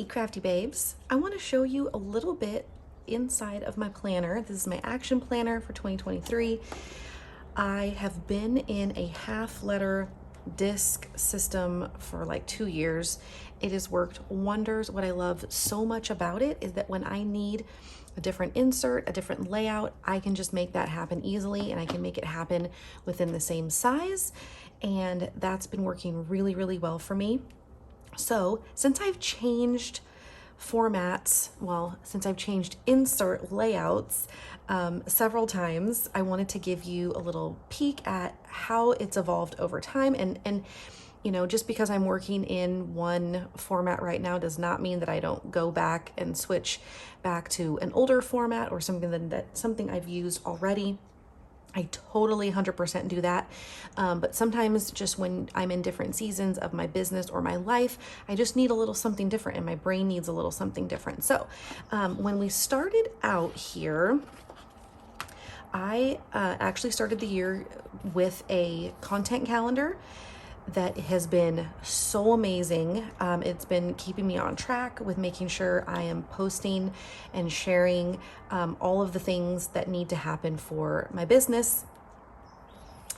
crafty babes. I want to show you a little bit inside of my planner. This is my action planner for 2023. I have been in a half letter disc system for like 2 years. It has worked wonders. What I love so much about it is that when I need a different insert, a different layout, I can just make that happen easily, and I can make it happen within the same size. And that's been working really, really well for me. So since I've changed formats, since I've changed insert layouts several times, I wanted to give you a little peek at how it's evolved over time. And you know, just because I'm working in one format right now does not mean that I don't go back and switch back to an older format or something I've used already. I totally 100% do that. But sometimes just when I'm in different seasons of my business or my life, I just need a little something different, and my brain needs a little something different. So when we started out here, I actually started the year with a content calendar that has been so amazing. It's been keeping me on track with making sure I am posting and sharing all of the things that need to happen for my business.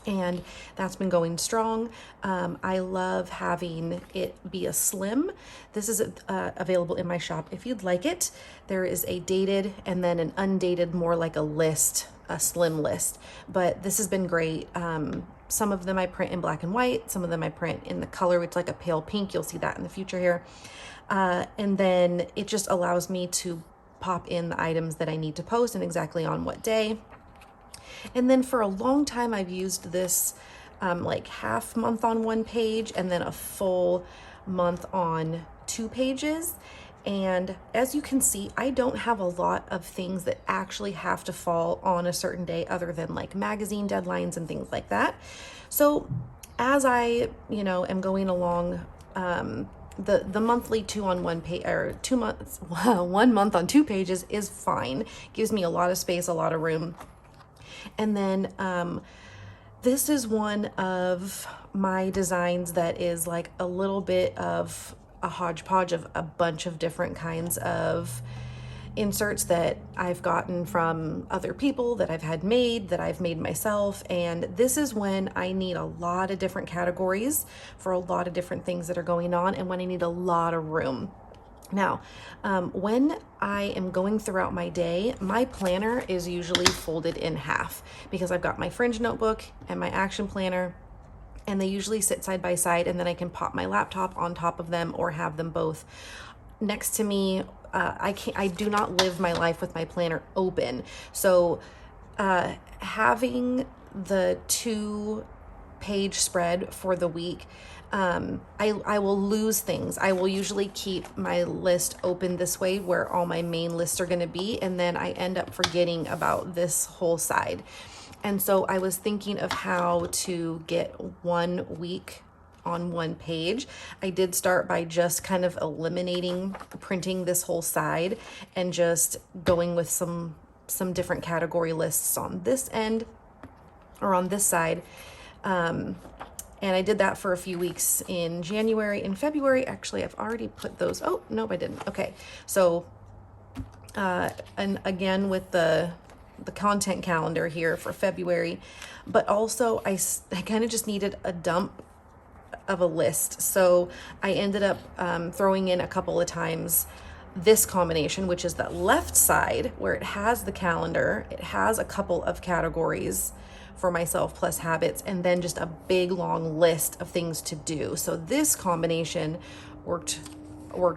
And that's been going strong. I love having it be a slim. This is available in my shop if you'd like it. There is a dated and then an undated, more like a list, a slim list. But this has been great. Some of them I print in black and white. Some of them I print in the color, which is like a pale pink. You'll see that in the future here. And then it just allows me to pop in the items that I need to post and exactly on what day. And then for a long time, I've used this like half month on one page and then a full month on 2 pages. And as you can see, I don't have a lot of things that actually have to fall on a certain day other than like magazine deadlines and things like that. So as I, am going along, the monthly 2 on 1 page, or 2 months, 1 month on 2 pages is fine. Gives me a lot of space, a lot of room. And then this is one of my designs that is like a little bit of a hodgepodge of a bunch of different kinds of inserts that I've gotten from other people, that I've had made, that I've made myself. And this is when I need a lot of different categories for a lot of different things that are going on, and when I need a lot of room. Now, when I am going throughout my day, my planner is usually folded in half because I've got my fringe notebook and my action planner, and they usually sit side by side, and then I can pop my laptop on top of them or have them both next to me. I do not live my life with my planner open. So having the 2-page spread for the week, I will lose things. I will usually keep my list open this way where all my main lists are going to be, and then I end up forgetting about this whole side. And so I was thinking of how to get 1 week on 1 page. I did start by just kind of eliminating printing this whole side and just going with some different category lists on this end or on this side. And I did that for a few weeks in January. In February, actually, I've already put those. Oh, no, I didn't. Okay. So, and again, with the content calendar here for February, but also I kind of just needed a dump of a list. So I ended up throwing in a couple of times this combination, which is the left side where it has the calendar. It has a couple of categories for myself plus habits, and then just a big long list of things to do. So this combination worked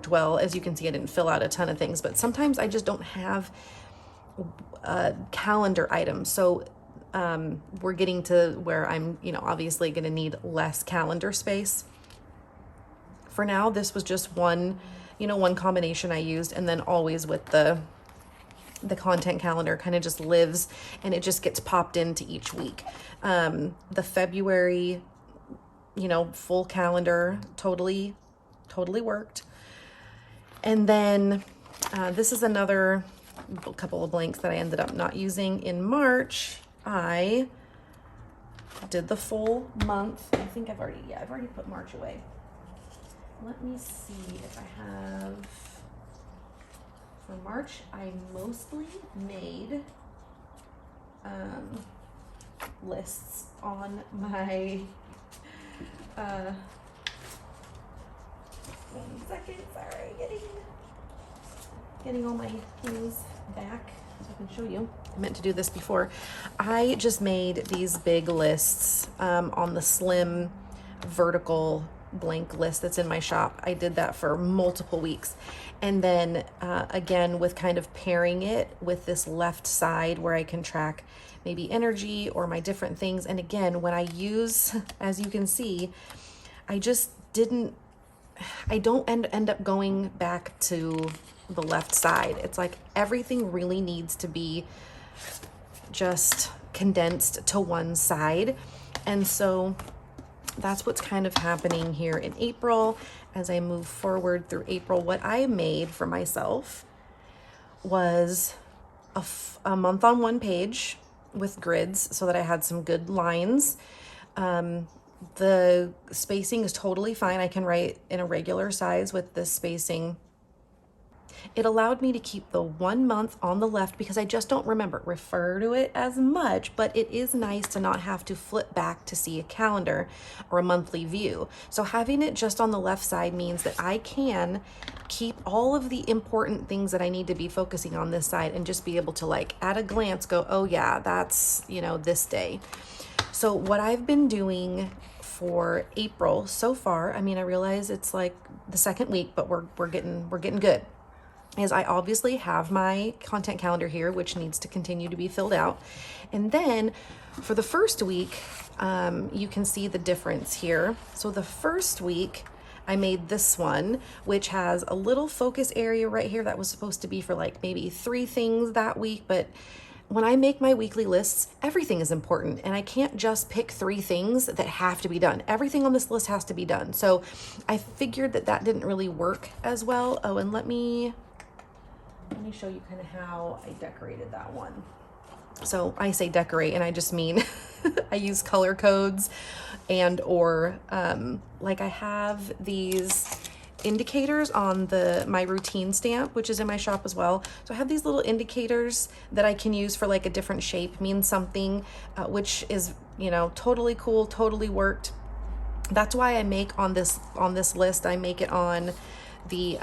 well. As you can see, I didn't fill out a ton of things, but sometimes I just don't have calendar items. So we're getting to where I'm, obviously going to need less calendar space. For now, this was just one combination I used, and then always with the content calendar kind of just lives, and it just gets popped into each week. The February, full calendar totally worked. And then this is another couple of blanks that I ended up not using. In March, I did the full month. I think I've already put March away. Let me see if I have For March, I mostly made lists on my 1 second, sorry, getting all my things back so I can show you. I meant to do this before. I just made these big lists on the slim vertical blank list that's in my shop. I did that for multiple weeks. And then again, with kind of pairing it with this left side where I can track maybe energy or my different things. And again, when I use, as you can see, I don't end up going back to the left side. It's like everything really needs to be just condensed to one side. And so that's what's kind of happening here in April. As I move forward through April, what I made for myself was a month on one page with grids so that I had some good lines. The spacing is totally fine. I can write in a regular size with this spacing. It allowed me to keep the 1 month on the left because I just don't refer to it as much, but it is nice to not have to flip back to see a calendar or a monthly view. So having it just on the left side means that I can keep all of the important things that I need to be focusing on this side and just be able to, like, at a glance go, oh yeah, that's, you know, this day. So what I've been doing for April so far, I mean, I realize it's like the second week, but we're getting good, is I obviously have my content calendar here, which needs to continue to be filled out. And then for the first week, you can see the difference here. So the first week I made this one, which has a little focus area right here that was supposed to be for like maybe 3 things that week. But when I make my weekly lists, everything is important and I can't just pick 3 things that have to be done. Everything on this list has to be done. So I figured that didn't really work as well. Oh, and let me show you kind of how I decorated that one. So I say decorate and I just mean I use color codes and or like I have these indicators on my routine stamp, which is in my shop as well. So I have these little indicators that I can use for like a different shape means something, which is, you know, totally cool, totally worked. That's why I make on this list, I make it on the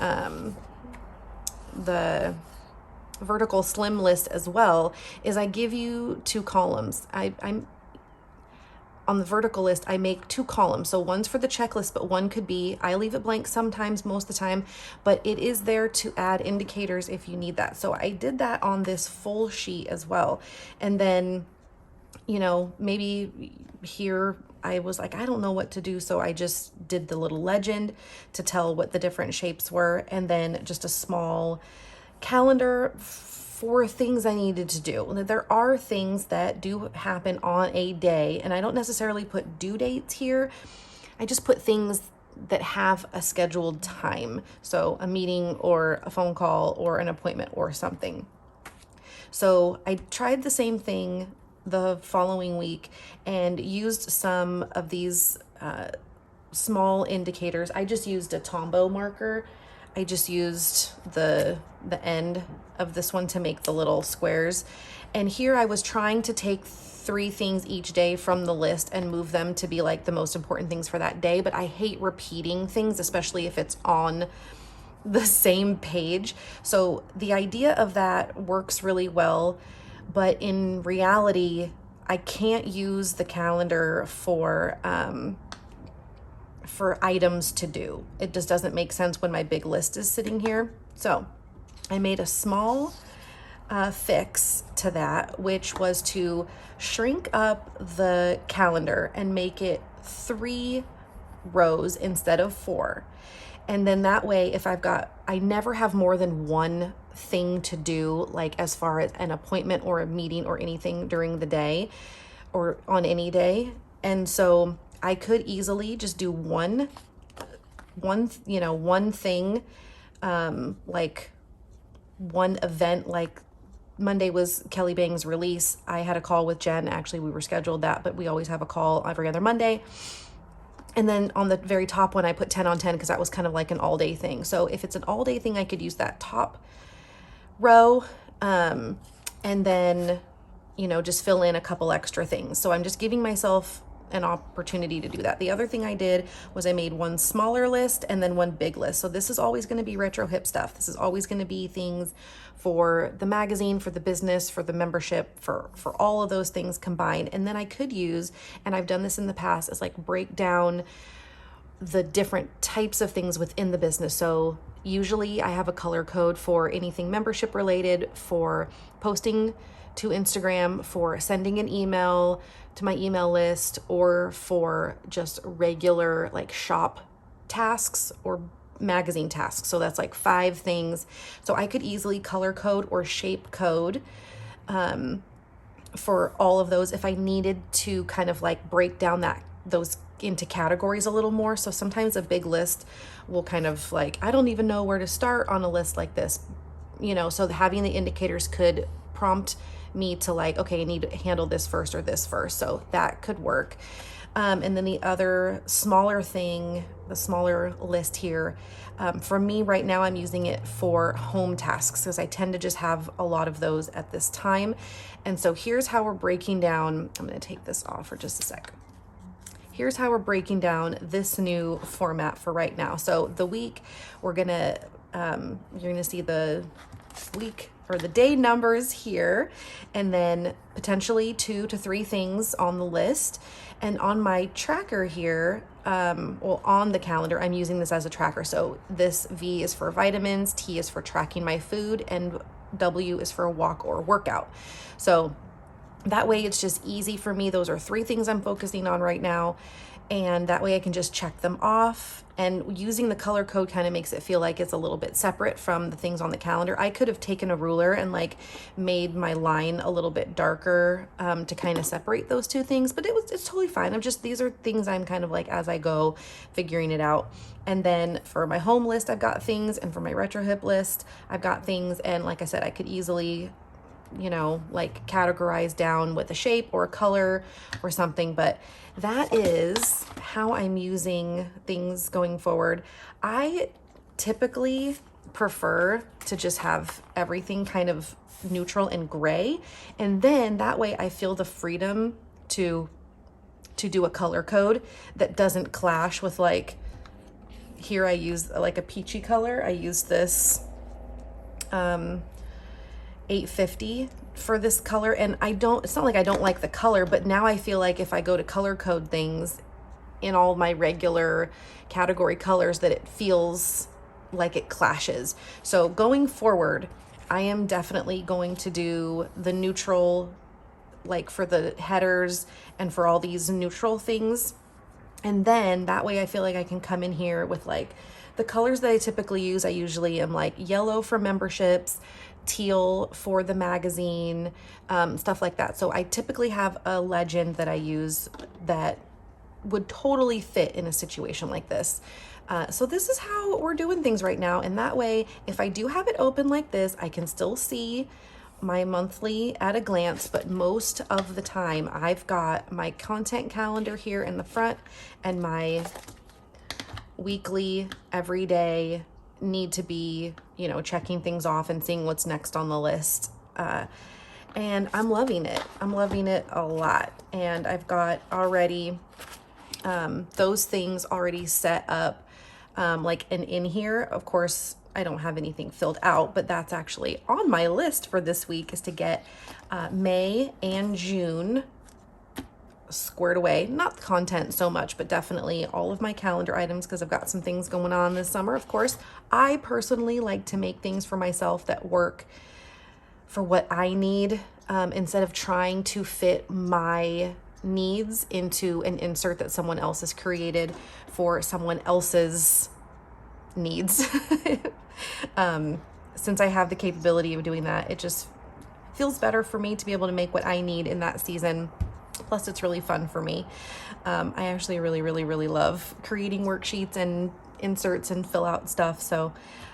vertical slim list as well, is I give you 2 columns. I'm on the vertical list, I make 2 columns. So one's for the checklist, but one could be, I leave it blank sometimes, most of the time, but it is there to add indicators if you need that. So I did that on this full sheet as well. And then, you know, maybe here I was like, I don't know what to do. So I just did the little legend to tell what the different shapes were. And then just a small calendar for things I needed to do. There are things that do happen on a day, and I don't necessarily put due dates here. I just put things that have a scheduled time. So a meeting or a phone call or an appointment or something. So I tried the same thing the following week and used some of these small indicators. I just used a Tombow marker. I just used the end of this one to make the little squares. And here I was trying to take 3 things each day from the list and move them to be like the most important things for that day. But I hate repeating things, especially if it's on the same page. So the idea of that works really well. But in reality, I can't use the calendar for items to do. It just doesn't make sense when my big list is sitting here. So I made a small fix to that, which was to shrink up the calendar and make it 3 rows instead of 4. And then that way, if I never have more than 1 thing to do, like as far as an appointment or a meeting or anything during the day or on any day. And so I could easily just do one thing, like one event. Like Monday was Kelly Bang's release. I had a call with Jen. Actually, we were scheduled that, but we always have a call every other Monday. And then on the very top one, I put 10 on 10 because that was kind of like an all day thing. So if it's an all day thing, I could use that top row, and then, you know, just fill in a couple extra things. So I'm just giving myself an opportunity to do that. The other thing I did was I made one smaller list and then one big list. So this is always going to be retro hip stuff. This is always going to be things for the magazine, for the business, for the membership, for all of those things combined. And then I could use, and I've done this in the past, is like break down the different types of things within the business. So usually I have a color code for anything membership related, for posting to Instagram, for sending an email to my email list, or for just regular like shop tasks or magazine tasks. So that's like 5 things. So I could easily color code or shape code for all of those if I needed to kind of like break down those into categories a little more. So sometimes a big list will kind of like, I don't even know where to start on a list like this, you know, so having the indicators could prompt me to like, okay, I need to handle this first or this first. So that could work. And then the other smaller thing, the smaller list here, for me right now, I'm using it for home tasks because I tend to just have a lot of those at this time. And so here's how we're breaking down. I'm going to take this off for just a sec. Here's how we're breaking down this new format for right now. So the week, we're gonna, you're gonna see the week or the day numbers here, and then potentially 2 to 3 things on the list. And on my tracker here, well, on the calendar, I'm using this as a tracker. So this V is for vitamins, T is for tracking my food, and W is for a walk or workout. So that way it's just easy for me. Those are 3 things I'm focusing on right now. And that way I can just check them off. And using the color code kind of makes it feel like it's a little bit separate from the things on the calendar. I could have taken a ruler and like made my line a little bit darker to kind of separate those 2 things, but it's totally fine. These are things I'm kind of like, as I go, figuring it out. And then for my home list, I've got things, and for my retro hip list, I've got things. And like I said, I could easily, you know, like categorize down with a shape or a color or something, but that is how I'm using things going forward. I typically prefer to just have everything kind of neutral and gray, and then that way I feel the freedom to do a color code that doesn't clash with, like, here I use like a peachy color. I use this 850 for this color, and it's not like I don't like the color, but now I feel like if I go to color code things in all my regular category colors, that it feels like it clashes. So going forward, I am definitely going to do the neutral, like for the headers and for all these neutral things. And then that way I feel like I can come in here with like the colors that I typically use. I usually am like yellow for memberships, teal for the magazine, stuff like that. So I typically have a legend that I use that would totally fit in a situation like this. So this is how we're doing things right now. And that way, if I do have it open like this, I can still see my monthly at a glance, but most of the time I've got my content calendar here in the front and my weekly, everyday need to be, you know, checking things off and seeing what's next on the list. And I'm loving it. I'm loving it a lot. And I've got already those things already set up, like in here. Of course, I don't have anything filled out, but that's actually on my list for this week, is to get May and June squared away. Not content so much, but definitely all of my calendar items, because I've got some things going on this summer. Of course, I personally like to make things for myself that work for what I need, instead of trying to fit my needs into an insert that someone else has created for someone else's needs. Since I have the capability of doing that, it just feels better for me to be able to make what I need in that season. Plus, it's really fun for me. I actually really love creating worksheets and inserts and fill out stuff. So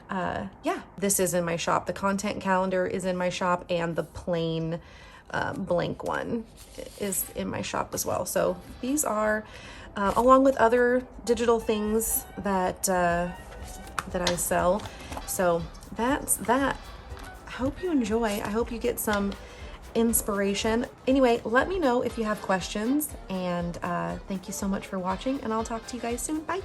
yeah, this is in my shop. The content calendar is in my shop, and the plain blank one is in my shop as well. So these are, along with other digital things that I sell. So that's that. hope you enjoy. I hope you get some inspiration. Anyway, let me know if you have questions, and thank you so much for watching, and I'll talk to you guys soon. Bye.